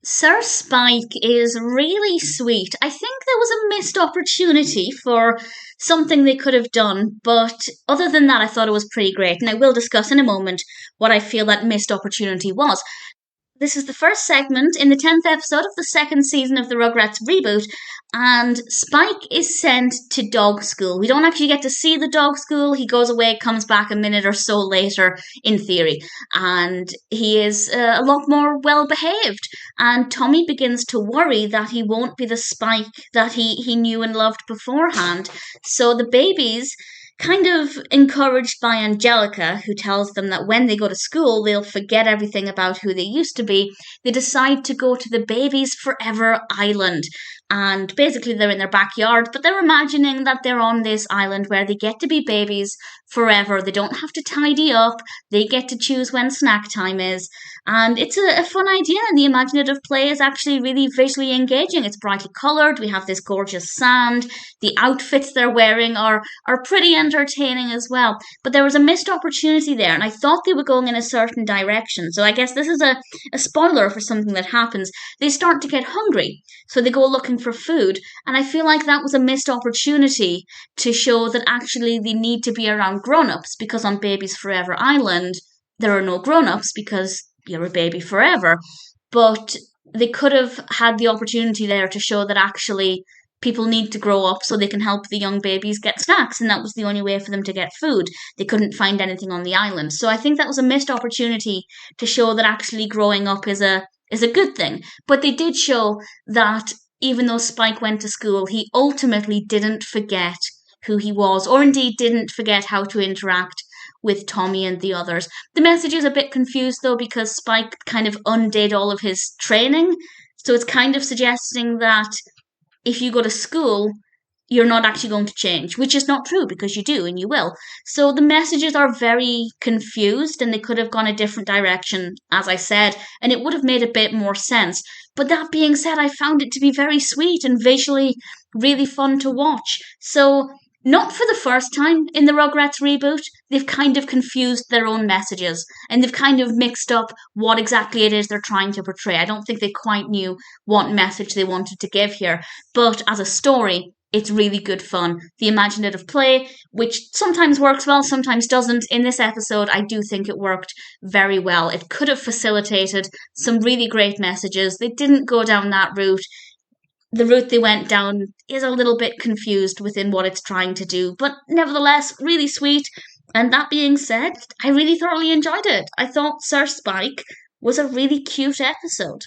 Sir Spike is really sweet. I think there was a missed opportunity for something they could have done, but other than that, I thought it was pretty great. And I will discuss in a moment what I feel that missed opportunity was. This is the first segment in the 10th episode of the second season of the Rugrats reboot, and Spike is sent to dog school. We don't actually get to see the dog school. He goes away, comes back a minute or so later, in theory, and he is a lot more well behaved. And Tommy begins to worry that he won't be the Spike that he knew and loved beforehand. So the babies, kind of encouraged by Angelica, who tells them that when they go to school, they'll forget everything about who they used to be, they decide to go to the Babies Forever Island. And basically, they're in their backyard, but they're imagining that they're on this island where they get to be babies forever. They don't have to tidy up, they get to choose when snack time is. And it's a fun idea, and the imaginative play is actually really visually engaging. It's brightly coloured, we have this gorgeous sand, the outfits they're wearing are pretty entertaining as well. But there was a missed opportunity there, and I thought they were going in a certain direction. So I guess this is a spoiler for something that happens. They start to get hungry, so they go looking for food, and I feel like that was a missed opportunity to show that actually they need to be around grown-ups, because on Babies Forever Island, there are no grown-ups because you're a baby forever. But they could have had the opportunity there to show that actually people need to grow up so they can help the young babies get snacks, and that was the only way for them to get food. They couldn't find anything on the island. So I think that was a missed opportunity to show that actually growing up is a good thing. But they did show that even though Spike went to school, he ultimately didn't forget who he was, or indeed didn't forget how to interact with Tommy and the others. The message is a bit confused though, because Spike kind of undid all of his training. So it's kind of suggesting that if you go to school, you're not actually going to change, which is not true, because you do and you will. So the messages are very confused, and they could have gone a different direction, as I said, and it would have made a bit more sense. But that being said, I found it to be very sweet and visually really fun to watch. So not for the first time in the Rugrats reboot, they've kind of confused their own messages, and they've kind of mixed up what exactly it is they're trying to portray. I don't think they quite knew what message they wanted to give here, but as a story, it's really good fun. The imaginative play, which sometimes works well, sometimes doesn't. In this episode, I do think it worked very well. It could have facilitated some really great messages. They didn't go down that route. The route they went down is a little bit confused within what it's trying to do, but nevertheless, really sweet. And that being said, I really thoroughly enjoyed it. I thought Sir Spike was a really cute episode.